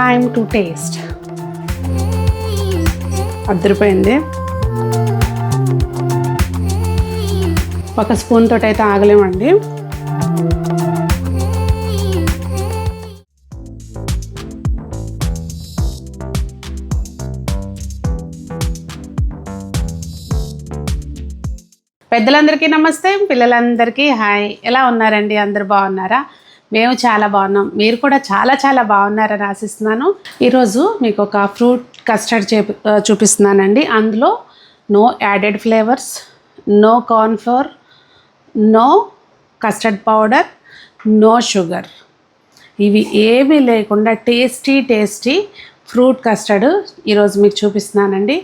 Time to taste. అద్దరిపోయింది. ఒక spoon తోటి అయితే ఆగలేమండి. పెద్దలందరికీ నమస్తే, పిల్లలందరికీ హాయ్. ఎలా ఉన్నారండి? అందరు బాగున్నారా? మేము చాలా బాగున్నాం. మీరు కూడా చాలా చాలా బాగున్నారని ఆశిస్తున్నాను. ఈరోజు మీకు ఒక ఫ్రూట్ కస్టర్డ్ చూపిస్తున్నానండి. అందులో no added flavours, no cornflour, no custard powder, no sugar, ఇవి ఏమీ లేకుండా టేస్టీ ఫ్రూట్ కస్టర్డ్ ఈరోజు మీకు చూపిస్తున్నానండి.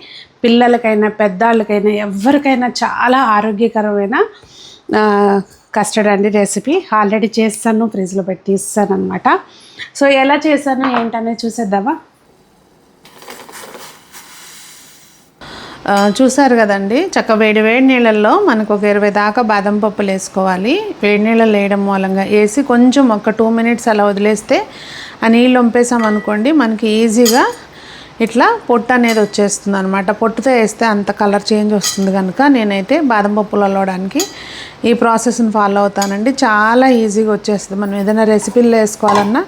పిల్లలకైనా పెద్దవాళ్ళకైనా ఎవరికైనా చాలా ఆరోగ్యకరమైన కస్టర్డ్ అండి. రెసిపీ ఆల్రెడీ చేస్తాను, ఫ్రిడ్జ్లో పెట్టి తీస్తాను అనమాట. సో ఎలా చేశాను ఏంటనేది చూసేద్దామా? చూసారు కదండి, వేడి నీళ్ళల్లో మనకు ఒక 20 దాకా బాదం పప్పులు వేసుకోవాలి. వేడి నీళ్ళలో వేయడం మూలంగా వేసి కొంచెం ఒక 2 minutes అలా వదిలేస్తే ఆ నీళ్ళు వంపేసామనుకోండి, మనకి ఈజీగా ఇట్లా పొట్టు అనేది వచ్చేస్తుంది అనమాట. పొట్టుతో వేస్తే అంత కలర్ చేంజ్ వస్తుంది కనుక నేనైతే బాదం పప్పులు అల్లవడానికి ఈ ప్రాసెస్ని ఫాలో అవుతానండి. చాలా ఈజీగా వచ్చేస్తుంది. మనం ఏదైనా రెసిపీలు వేసుకోవాలన్నా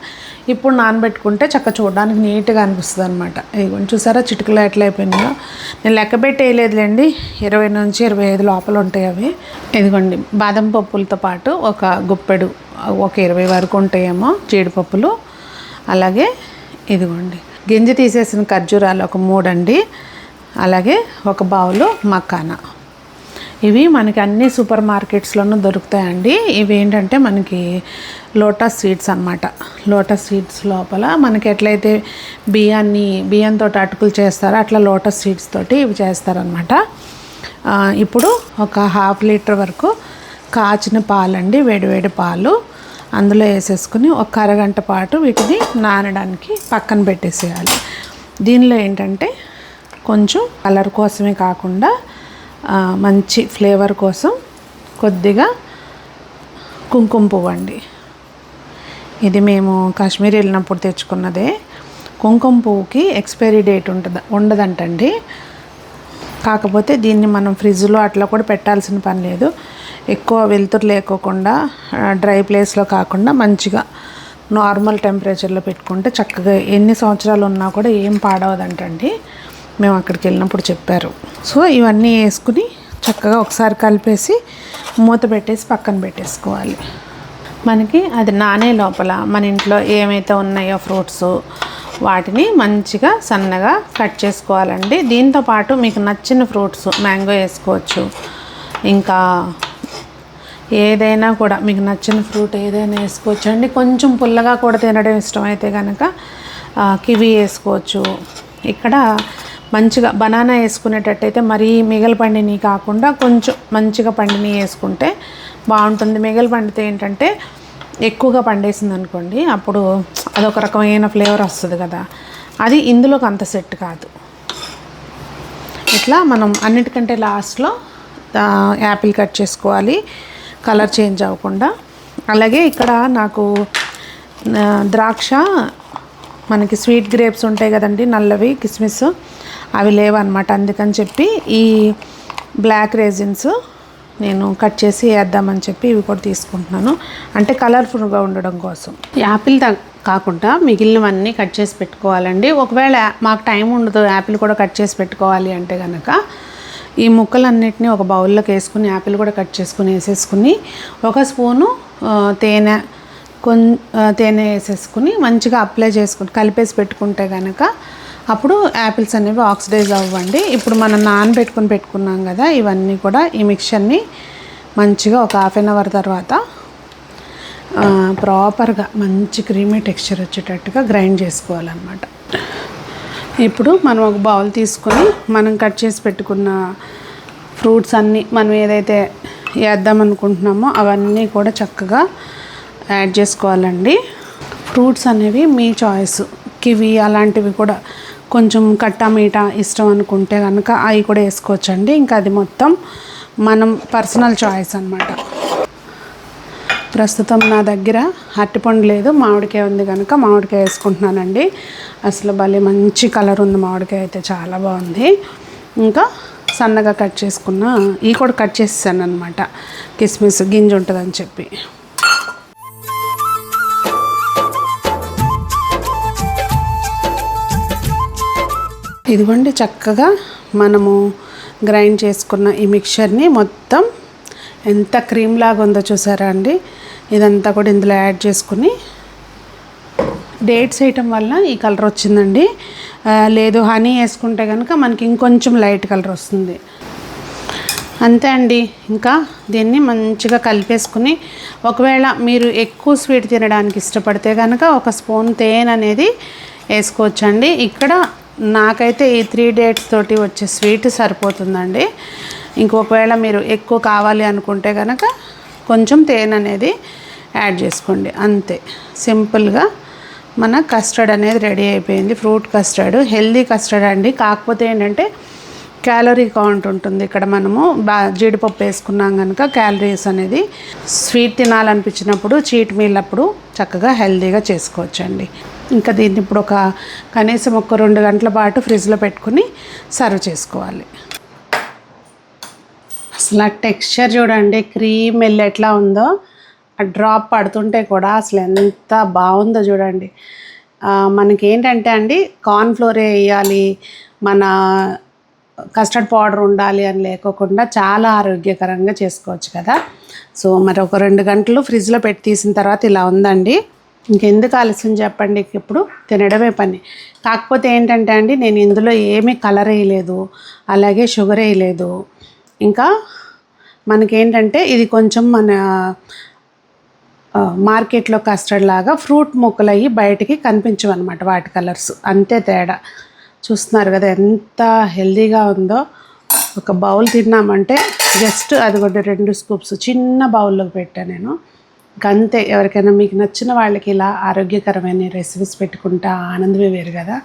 ఇప్పుడు నానబెట్టుకుంటే చూడడానికి నీట్గా అనిపిస్తుంది అనమాట. ఇదిగోండి చూసారా చిటికలో ఎట్లా అయిపోయినాయో. నేను లెక్క పెట్టి వేయలేదులేండి, 20 నుంచి 25 లోపల ఉంటాయి అవి. ఇదిగోండి బాదం పప్పులతో పాటు ఒక గుప్పెడు, ఒక 20 వరకు ఉంటాయేమో జీడిపప్పులు. అలాగే ఇదిగోండి గింజ తీసేసిన ఖర్జూరాలు ఒక 3 అండి. అలాగే ఒక బౌలు మకానా. ఇవి మనకి అన్ని సూపర్ మార్కెట్స్లోనూ దొరుకుతాయండి. ఇవి ఏంటంటే మనకి లోటస్ సీడ్స్ అన్నమాట. లోటస్ సీడ్స్ లోపల మనకి ఎట్లయితే బియ్యంతో అటుకులు చేస్తారో అట్లా లోటస్ సీడ్స్ తోటి ఇవి చేస్తారనమాట. ఇప్పుడు ఒక 1/2 లీటర్ వరకు కాచిన పాలండి, వేడివేడి పాలు అందులో వేసేసుకుని ఒక అరగంట పాటు వీటిని నానడానికి పక్కన పెట్టేసేయాలి. దీనిలో ఏంటంటే కొంచెం కలర్ కోసమే కాకుండా మంచి ఫ్లేవర్ కోసం కొద్దిగా కుంకుమ పువ్వు అండి. ఇది మేము కాశ్మీర్ వెళ్ళినప్పుడు తెచ్చుకున్నదే. కుంకుమ పువ్వుకి ఎక్స్పైరీ డేట్ ఉండదంటండి. కాకపోతే దీన్ని మనం ఫ్రిడ్జ్లో అట్లా కూడా పెట్టాల్సిన పని లేదు. ఎక్కువ వెలుతురు లేకోకుండా డ్రై ప్లేస్లో కాకుండా మంచిగా నార్మల్ టెంపరేచర్లో పెట్టుకుంటే చక్కగా ఎన్ని సంవత్సరాలు ఉన్నా కూడా ఏం పాడవదంటండి. మేము అక్కడికి వెళ్ళినప్పుడు చెప్పారు. సో ఇవన్నీ వేసుకుని చక్కగా ఒకసారి కలిపేసి మూత పెట్టేసి పక్కన పెట్టేసుకోవాలి. మనకి అది నానే లోపల మన ఇంట్లో ఏమైతే ఉన్నాయో ఫ్రూట్స్ వాటిని మంచిగా సన్నగా కట్ చేసుకోవాలండి. దీంతోపాటు మీకు నచ్చిన ఫ్రూట్స్ మ్యాంగో వేసుకోవచ్చు, ఇంకా ఏదైనా కూడా మీకు నచ్చిన ఫ్రూట్ ఏదైనా వేసుకోవచ్చు అండి. కొంచెం పుల్లగా కూడా తినడం ఇష్టమైతే కనుక కివి వేసుకోవచ్చు. ఇక్కడ మంచిగా బనానా వేసుకునేటట్టయితే మరీ మిగలు పండిని కాకుండా కొంచెం మంచిగా పండిని వేసుకుంటే బాగుంటుంది. మిగలు పండితే ఏంటంటే ఎక్కువగా పండేసింది అనుకోండి, అప్పుడు అదొక రకమైన ఫ్లేవర్ వస్తుంది కదా, అది ఇందులోకి అంత సెట్ కాదు. ఇట్లా మనం అన్నిటికంటే లాస్ట్లో యాపిల్ కట్ చేసుకోవాలి, కలర్ చేంజ్ అవ్వకుండా. అలాగే ఇక్కడ నాకు ద్రాక్ష, మనకి స్వీట్ గ్రేప్స్ ఉంటాయి కదండి నల్లవి కిస్మిస్, అవి లేవన్నమాట. అందుకని చెప్పి ఈ బ్లాక్ రేజిన్స్ నేను కట్ చేసి వేద్దామని చెప్పి ఇవి కూడా తీసుకుంటున్నాను, అంటే కలర్ఫుల్గా ఉండడం కోసం. యాపిల్ కాకుండా మిగిలినవన్నీ కట్ చేసి పెట్టుకోవాలండి. ఒకవేళ మాకు టైం ఉండదు యాపిల్ కూడా కట్ చేసి పెట్టుకోవాలి అంటే కనుక ఈ ముక్కలన్నిటిని ఒక బౌల్లోకి వేసుకుని యాపిల్ కూడా కట్ చేసుకుని వేసేసుకుని ఒక స్పూను తేనె వేసేసుకుని మంచిగా అప్లై చేసుకుని కలిపేసి పెట్టుకుంటే కనుక అప్పుడు యాపిల్స్ అనేవి ఆక్సిడైజ్ అవ్వండి. ఇప్పుడు మనం పెట్టుకున్నాం కదా, ఇవన్నీ కూడా ఈ మిక్చర్ని మంచిగా ఒక 1/2 hour తర్వాత ప్రాపర్గా మంచి క్రీమీ టెక్స్చర్ వచ్చేటట్టుగా గ్రైండ్ చేసుకోవాలన్నమాట. ఇప్పుడు మనం ఒక బౌల్ తీసుకొని మనం కట్ చేసి పెట్టుకున్న ఫ్రూట్స్ అన్నీ మనం ఏదైతే వేద్దాం అనుకుంటున్నామో అవన్నీ కూడా చక్కగా యాడ్ చేసుకోవాలండి. ఫ్రూట్స్ అనేవి మీ చాయిస్, కివి అలాంటివి కూడా కొంచెం కట్టా మీఠా ఇష్టం అనుకుంటే కనుక అవి కూడా వేసుకోవచ్చండి. ఇంకా అది మొత్తం మనం పర్సనల్ చాయిస్ అన్నమాట. ప్రస్తుతం నా దగ్గర అరటిపండు లేదు, మామిడికాయ ఉంది కనుక మామిడికాయ వేసుకుంటున్నానండి. అసలు భలే మంచి కలర్ ఉంది, మామిడికాయ అయితే చాలా బాగుంది. ఇంకా సన్నగా కట్ చేసుకున్న ఈ కూడా కట్ చేసేసాను అనమాట, కిస్మిస్ గింజ ఉంటుందని చెప్పి. ఇదిగోండి చక్కగా మనము గ్రైండ్ చేసుకున్న ఈ మిక్చర్ని మొత్తం ఎంత క్రీమ్ లాగా ఉందో చూసారా అండి. ఇదంతా కూడా ఇందులో యాడ్ చేసుకుని, డేట్స్ వేయటం వల్ల ఈ కలర్ వచ్చిందండి. లేదు హనీ వేసుకుంటే కనుక మనకి ఇంకొంచెం లైట్ కలర్ వస్తుంది. అంతే అండి. ఇంకా దీన్ని మంచిగా కలిపేసుకుని, ఒకవేళ మీరు ఎక్కువ స్వీట్ తినడానికి ఇష్టపడితే కనుక ఒక స్పూన్ తేనె అనేది వేసుకోవచ్చండి. ఇక్కడ నాకైతే ఈ 3 డేట్స్ తోటి వచ్చే స్వీట్ సరిపోతుందండి. ఇంకొకవేళ మీరు ఎక్కువ కావాలి అనుకుంటే కనుక కొంచెం తేనె అనేది యాడ్ చేసుకోండి. అంతే, సింపుల్గా మన కస్టర్డ్ అనేది రెడీ అయిపోయింది. ఫ్రూట్ కస్టర్డ్, హెల్దీ కస్టర్డ్ అండి. కాకపోతే ఏంటంటే క్యాలరీ కౌంట్ ఉంటుంది. ఇక్కడ మనము జీడిపప్పు వేసుకున్నాం కనుక క్యాలరీస్ అనేది స్వీట్ తినాలనిపించినప్పుడు, చీట్ మీల్ అప్పుడు చక్కగా హెల్దీగా చేసుకోవచ్చండి. ఇంకా దీన్ని ఇప్పుడు కనీసం ఒక 2 గంటల పాటు ఫ్రిడ్జ్లో పెట్టుకుని సర్వ్ చేసుకోవాలి. అసలు ఆ టెక్స్చర్ చూడండి, క్రీమ్ వెళ్ళి ఎట్లా ఉందో, ఆ డ్రాప్ పడుతుంటే కూడా అసలు ఎంత బాగుందో చూడండి. మనకి ఏంటంటే అండి, కార్న్ఫ్లోర్ వేయాలి, మన కస్టర్డ్ పౌడర్ ఉండాలి అని లేకోకుండా చాలా ఆరోగ్యకరంగా చేసుకోవచ్చు కదా. సో మరి ఒక 2 గంటలు ఫ్రిడ్జ్లో పెట్టి తీసిన తర్వాత ఇలా ఉందండి. ఇంకెందుకు ఆలస్యం చెప్పండి, ఇప్పుడు తినడమే పని. కాకపోతే ఏంటంటే అండి, నేను ఇందులో ఏమీ కలర్ వేయలేదు, అలాగే షుగర్ వేయలేదు. ఇంకా మనకేంటంటే ఇది కొంచెం మన మార్కెట్లో కస్టర్డ్ లాగా ఫ్రూట్ ముక్కలు అయ్యి బయటికి కనిపించవన్నమాట, వాటి కలర్స్ అంతే తేడా. చూస్తున్నారు కదా ఎంత హెల్దీగా ఉందో. ఒక బౌల్ తిన్నామంటే జస్ట్ అది కూడా 2 స్కూప్స్ చిన్న బౌల్లోకి పెట్టాను నేను. అంతే. ఎవరికైనా మీకు నచ్చిన వాళ్ళకి ఇలా ఆరోగ్యకరమైన రెసిపీస్ పెట్టుకుంటా ఆనందమే వేరు కదా.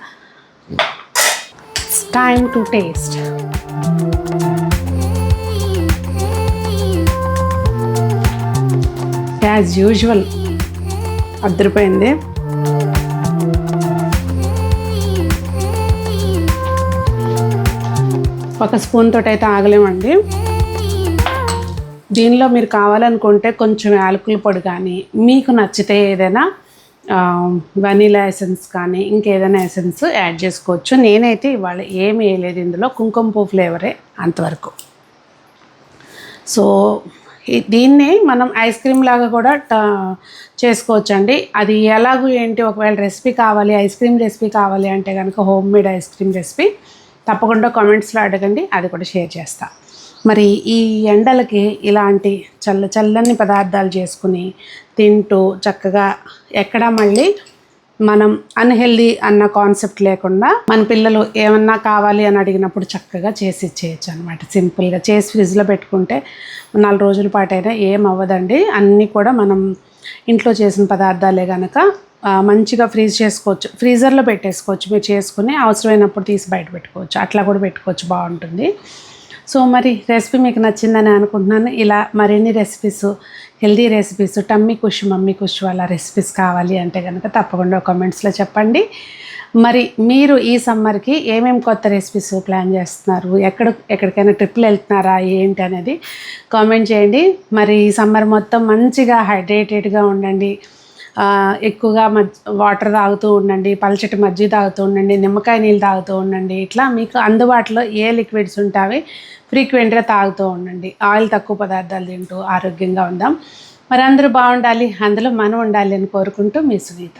It's time to taste. As usual అద్దరిపోయింది. ఒక స్పూన్ తోటి అయితే ఆగలేమండి. దీనిలో మీరు కావాలనుకుంటే కొంచెం యాలకుల పొడి కానీ, మీకు నచ్చితే ఏదైనా వనీలా ఎసెన్స్ కానీ ఇంకేదైనా ఎసెన్స్ యాడ్ చేసుకోవచ్చు. నేనైతే ఇవాళ ఏమి వేయలేదు ఇందులో, కుంకుమ పువ్వు ఫ్లేవరే అంతవరకు. సో దీన్నే మనం ఐస్ క్రీమ్ లాగా కూడా చేసుకోవచ్చండి. అది ఎలాగూ ఏంటి, ఒకవేళ రెసిపీ కావాలి, ఐస్ క్రీమ్ రెసిపీ కావాలి అంటే కనుక home made ice cream recipe తప్పకుండా కామెంట్స్లో అడగండి, అది కూడా షేర్ చేస్తా. మరి ఈ ఎండలకి ఇలాంటి చల్లని పదార్థాలు చేసుకుని తింటూ చక్కగా ఎక్కడా మళ్ళీ మనం అన్హెల్దీ అన్న కాన్సెప్ట్ లేకుండా మన పిల్లలు ఏమన్నా కావాలి అని అడిగినప్పుడు చక్కగా చేసి ఇచ్చేయచ్చు అనమాట. సింపుల్గా చేసి ఫ్రిడ్జ్లో పెట్టుకుంటే 4 రోజుల పాటైనా ఏం అవ్వదండి. అన్నీ కూడా మనం ఇంట్లో చేసిన పదార్థాలే కనుక మంచిగా ఫ్రీజ్ చేసుకోవచ్చు, ఫ్రీజర్లో పెట్టేసుకోవచ్చు. మీరు చేసుకుని అవసరమైనప్పుడు తీసి బయట పెట్టుకోవచ్చు, అట్లా కూడా పెట్టుకోవచ్చు, బాగుంటుంది. సో మరి రెసిపీ మీకు నచ్చిందని అనుకుంటున్నాను. ఇలా మరిన్ని రెసిపీస్, హెల్దీ రెసిపీస్, టమ్మీ కుష్ మమ్మీ కుష్ వాళ్ళ రెసిపీస్ కావాలి అంటే కనుక తప్పకుండా కామెంట్స్లో చెప్పండి. మరి మీరు ఈ సమ్మర్కి ఏమేమి కొత్త రెసిపీస్ ప్లాన్ చేస్తున్నారు, ఎక్కడికైనా ట్రిప్లు వెళ్తున్నారా ఏంటి అనేది కామెంట్ చేయండి. మరి ఈ సమ్మర్ మొత్తం మంచిగా హైడ్రేటెడ్గా ఉండండి, ఎక్కువగా వాటర్ తాగుతూ ఉండండి, పల్చటి మజ్జిగ తాగుతూ ఉండండి, నిమ్మకాయ నీళ్ళు తాగుతూ ఉండండి. ఇట్లా మీకు అందుబాటులో ఏ లిక్విడ్స్ ఉంటావి ఫ్రీక్వెంట్గా తాగుతూ ఉండండి. ఆయిల్ తక్కువ పదార్థాలు తింటూ ఆరోగ్యంగా ఉందాం. మరి అందరూ బాగుండాలి, అందులో మనం ఉండాలి అని కోరుకుంటూ మీ సునీత.